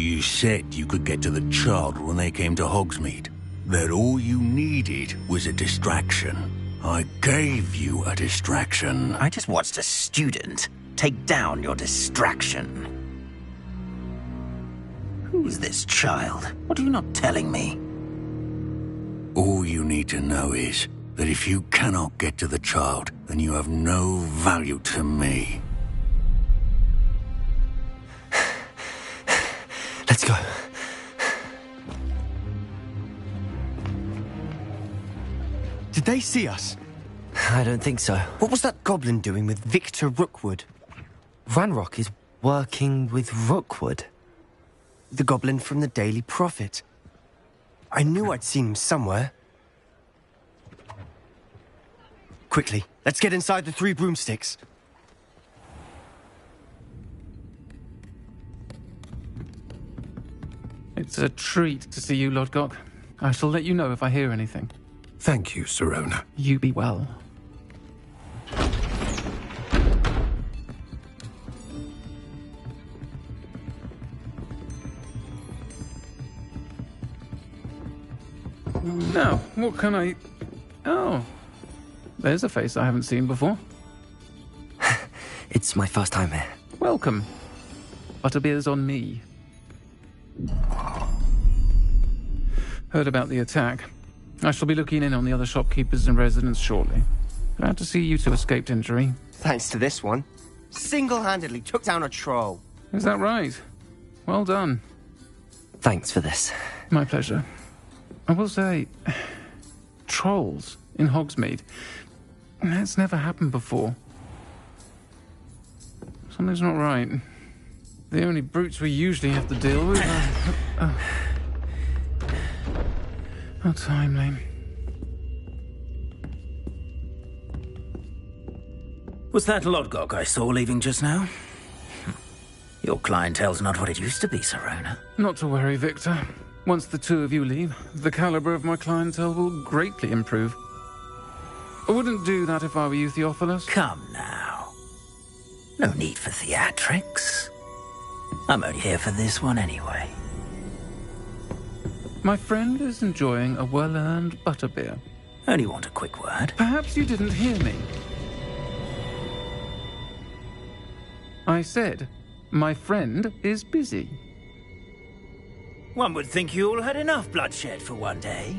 You said you could get to the child when they came to Hogsmeade. That all you needed was a distraction. I gave you a distraction. I just watched a student take down your distraction. Who's this child? What are you not telling me? All you need to know is that if you cannot get to the child, then you have no value to me. Let's go. Did they see us? I don't think so. What was that goblin doing with Victor Rookwood? Ranrock is working with Rookwood. The goblin from the Daily Prophet. I knew I'd seen him somewhere. Quickly, let's get inside the Three Broomsticks. It's a treat to see you, Lodgok. I shall let you know if I hear anything. Thank you, Sirona. You be well. Now, what can I... Oh, there's a face I haven't seen before. It's my first time here. Welcome. Butterbeer's on me. Heard about the attack. I shall be looking in on the other shopkeepers and residents shortly. Glad to see you two escaped injury. Thanks to this one. Single-handedly took down a troll. Is that right? Well done. Thanks for this. My pleasure. I will say, trolls in Hogsmeade. That's never happened before. Something's not right. The only brutes we usually have to deal with are... How timely. Was that Lodgok I saw leaving just now? Your clientele's not what it used to be, Sirona. Not to worry, Victor. Once the two of you leave, the caliber of my clientele will greatly improve. I wouldn't do that if I were you, Theophilus. Come now. No need for theatrics. I'm only here for this one anyway. My friend is enjoying a well-earned butterbeer. Only want a quick word. Perhaps you didn't hear me. I said, my friend is busy. One would think you all had enough bloodshed for one day.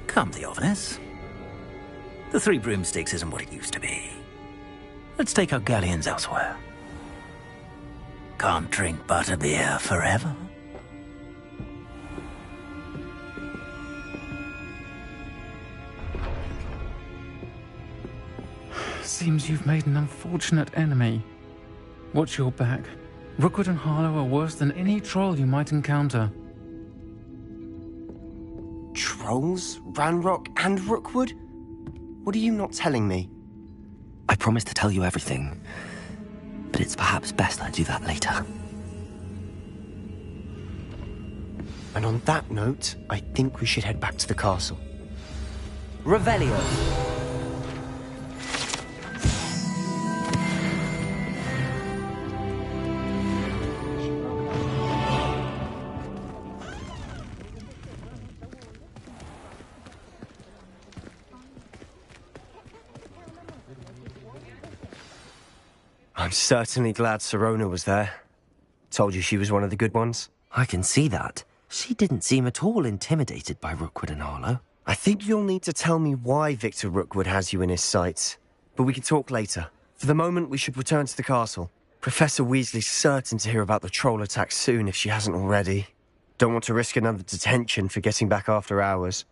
Come, Theophilus. The Three Broomsticks isn't what it used to be. Let's take our galleons elsewhere. Can't drink butterbeer forever. Seems you've made an unfortunate enemy. Watch your back. Rookwood and Harlow are worse than any troll you might encounter. Trolls? Ranrock and Rookwood? What are you not telling me? I promise to tell you everything, but it's perhaps best I do that later. And on that note, I think we should head back to the castle. Revelio! I'm certainly glad Sirona was there. Told you she was one of the good ones. I can see that. She didn't seem at all intimidated by Rookwood and Harlow. I think you'll need to tell me why Victor Rookwood has you in his sights. But we can talk later. For the moment, we should return to the castle. Professor Weasley's certain to hear about the troll attack soon if she hasn't already. Don't want to risk another detention for getting back after hours.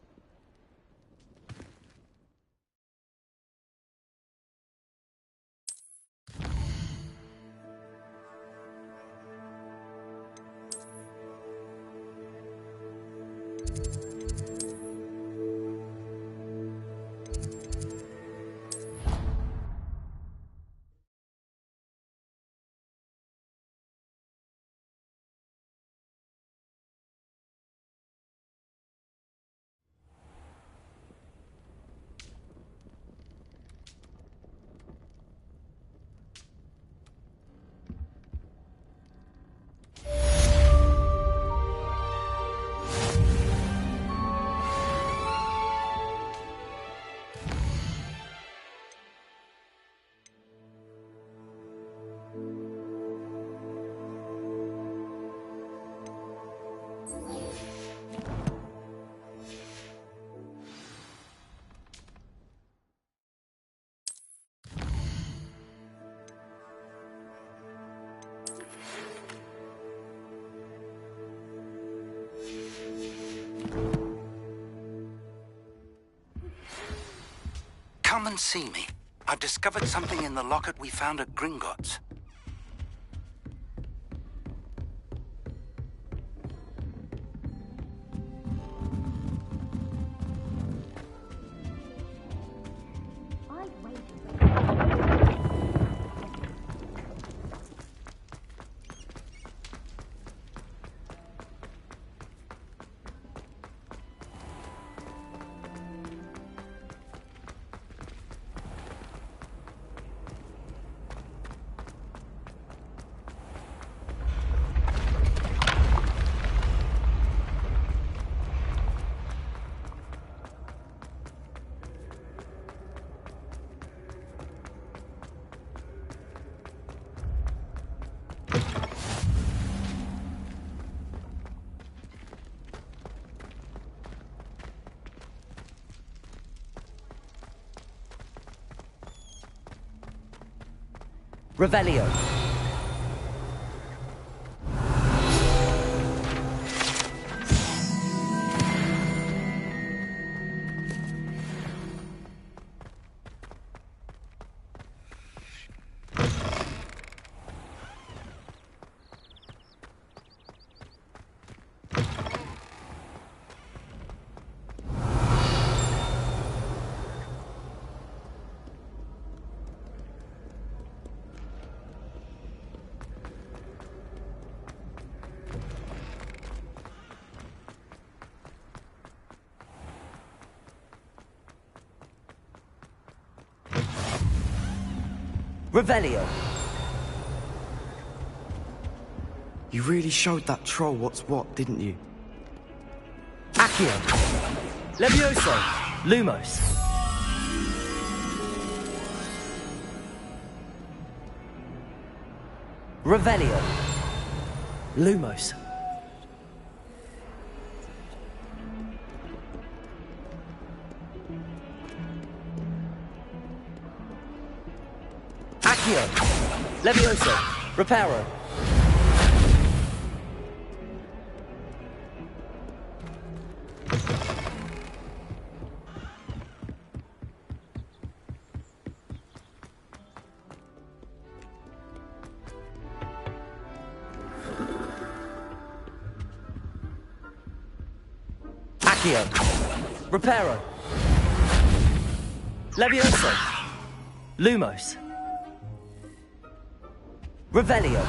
Come and see me. I've discovered something in the locket we found at Gringotts. Revelio. Revelio. You really showed that troll what's what, didn't you? Accio. Levioso. Lumos. Revelio. Lumos. Accio. Levioso. Reparo. Accio. Reparo. Levioso. Lumos. Revelio.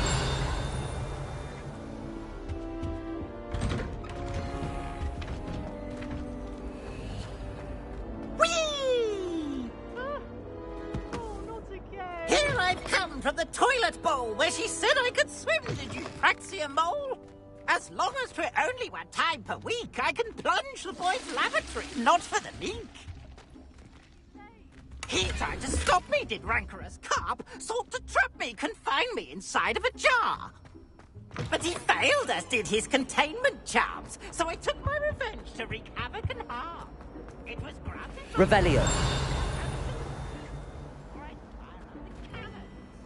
Whee! Oh, not again. Here I've come from the toilet bowl where she said I could swim, did you, Praxia Mole? As long as for only 1 time per week, I can plunge the boy's lavatory, not for the leak. He tried to stop me, did Rancorous Carp, sought to trap me, confine me inside of a jar. But he failed, as did his containment charms, so I took my revenge to wreak havoc and harm. It was granted... Revelio.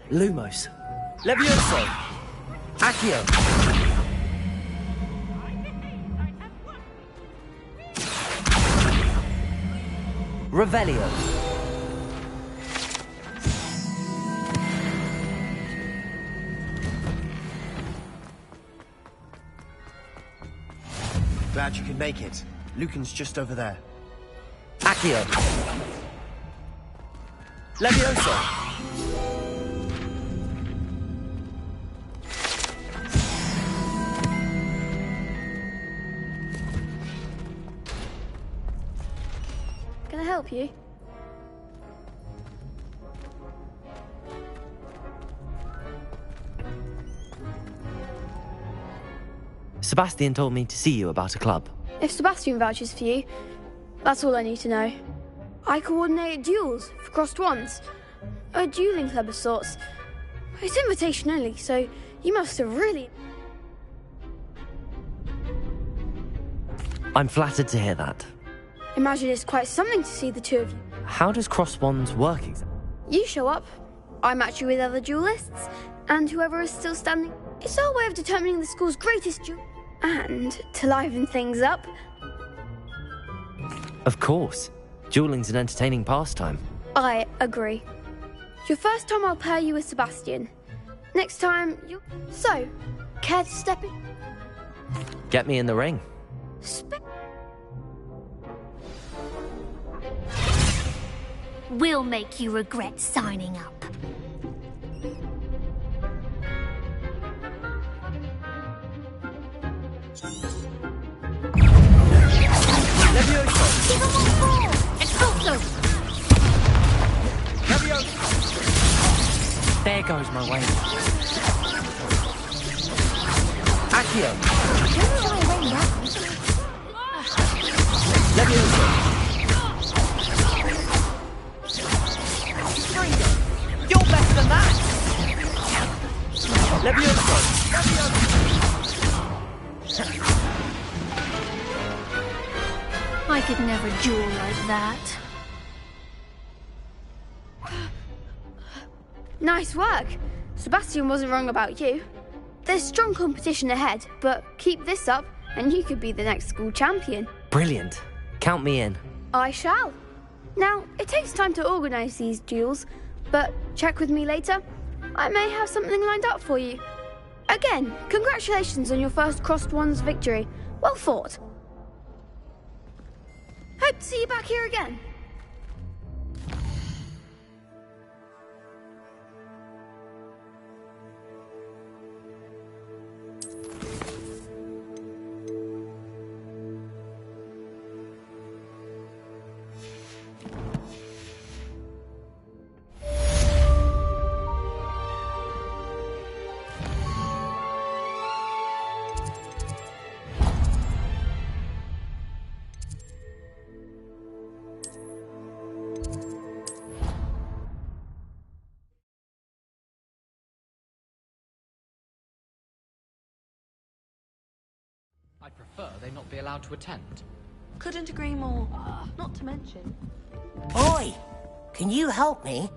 Lumos. Levioso. Accio. Revelio. Glad you could make it. Lucan's just over there. Accio. Levioso. Can I help you? Sebastian told me to see you about a club. If Sebastian vouches for you, that's all I need to know. I coordinate duels for crossed ones. A dueling club of sorts. It's invitation only, so you must have really... I'm flattered to hear that. Imagine it's quite something to see the two of you. How does cross wands work exactly? You show up, I match you with other duelists, and whoever is still standing. It's our way of determining the school's greatest duel. And, to liven things up... Of course. Dueling's an entertaining pastime. I agree. Your first time I'll pair you with Sebastian. Next time, you... So, care to step in? Get me in the ring. We'll make you regret signing up. Levioso! Give him a ball! Expulso! Levioso! There goes my way. Accio! Don't shy away now. Levioso! You're better than that! Levioso! I could never duel like that. Nice work. Sebastian wasn't wrong about you. There's strong competition ahead, but keep this up and you could be the next school champion. Brilliant. Count me in. I shall. Now, it takes time to organise these duels, but check with me later. I may have something lined up for you. Again, congratulations on your first Crossed Wands victory. Well fought. Hope to see you back here again. I'd prefer they not be allowed to attend. Couldn't agree more. Not to mention... Oi! Can you help me?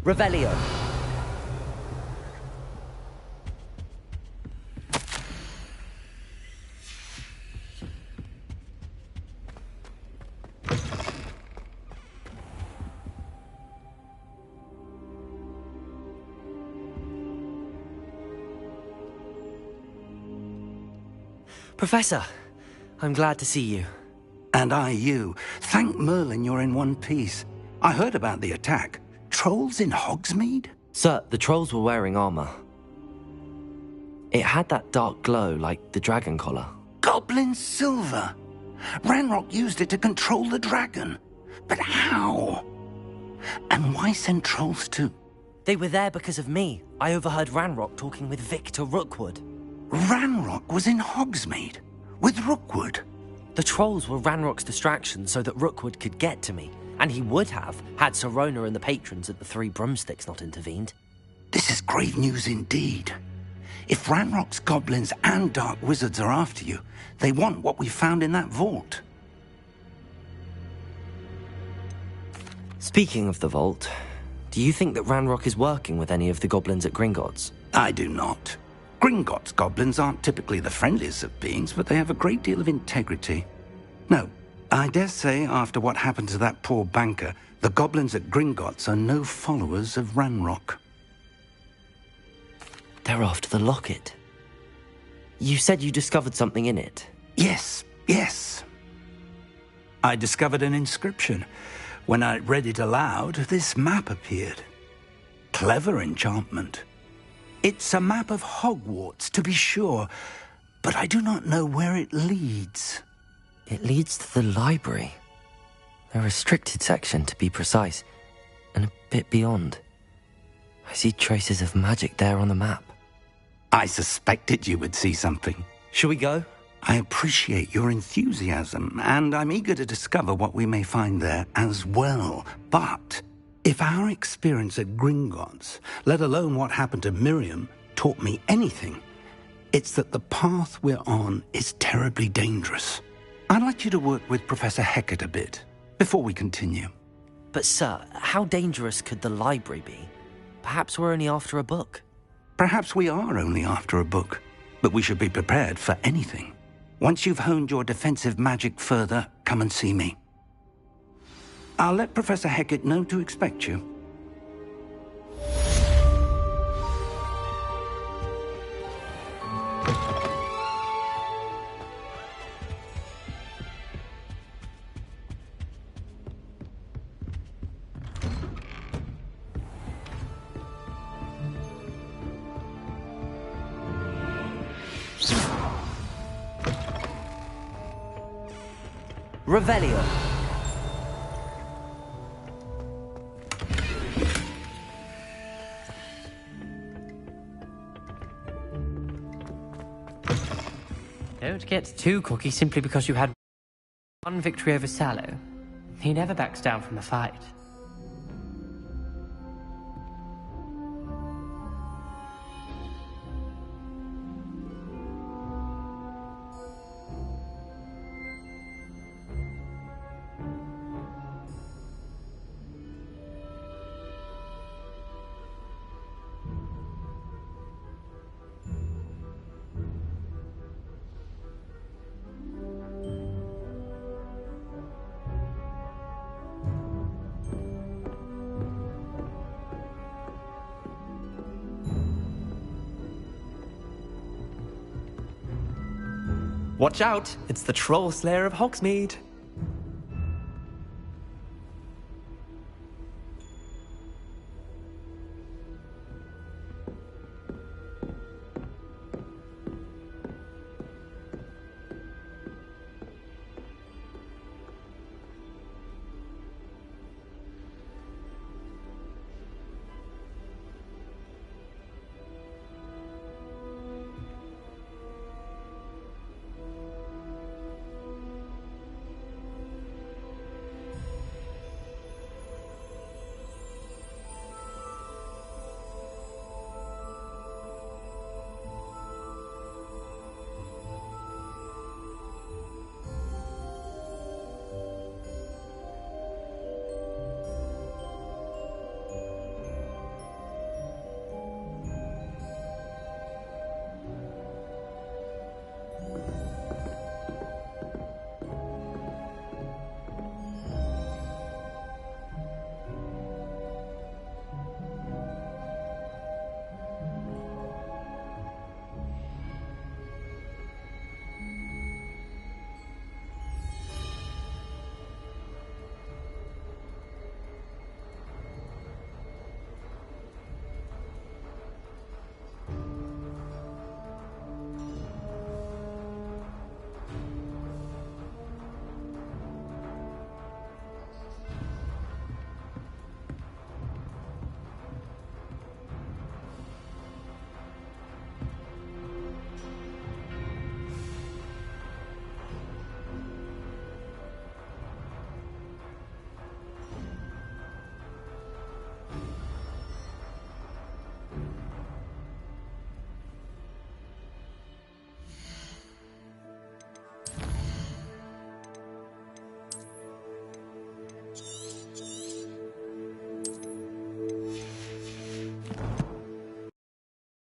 Revelio. Professor, I'm glad to see you. And I you. Thank Merlin you're in one piece. I heard about the attack. Trolls in Hogsmeade? Sir, the trolls were wearing armor. It had that dark glow like the dragon collar. Goblin silver! Ranrock used it to control the dragon. But how? And why send trolls too? They were there because of me. I overheard Ranrock talking with Victor Rookwood. Ranrock was in Hogsmeade? With Rookwood? The trolls were Ranrock's distraction so that Rookwood could get to me. And he would have, had Sirona and the patrons at the Three Broomsticks not intervened. This is grave news indeed. If Ranrock's goblins and dark wizards are after you, they want what we found in that vault. Speaking of the vault, do you think that Ranrock is working with any of the goblins at Gringotts? I do not. Gringotts goblins aren't typically the friendliest of beings, but they have a great deal of integrity. No, I dare say after what happened to that poor banker, the goblins at Gringotts are no followers of Ranrock. They're after the locket. You said you discovered something in it. Yes. I discovered an inscription. When I read it aloud, this map appeared. Clever enchantment. It's a map of Hogwarts, to be sure, but I do not know where it leads. It leads to the library. A restricted section, to be precise, and a bit beyond. I see traces of magic there on the map. I suspected you would see something. Shall we go? I appreciate your enthusiasm, and I'm eager to discover what we may find there as well. But if our experience at Gringotts, let alone what happened to Miriam, taught me anything, It's that the path we're on is terribly dangerous. I'd like you to work with Professor Hecat a bit before we continue. But, sir, how dangerous could the library be? Perhaps we're only after a book. Perhaps we are only after a book, but we should be prepared for anything. Once you've honed your defensive magic further, come and see me. I'll let Professor Hecat know to expect you. Revelio. Don't get too cocky simply because you had one victory over Sallow. He never backs down from a fight. Watch out, it's the Troll Slayer of Hogsmeade.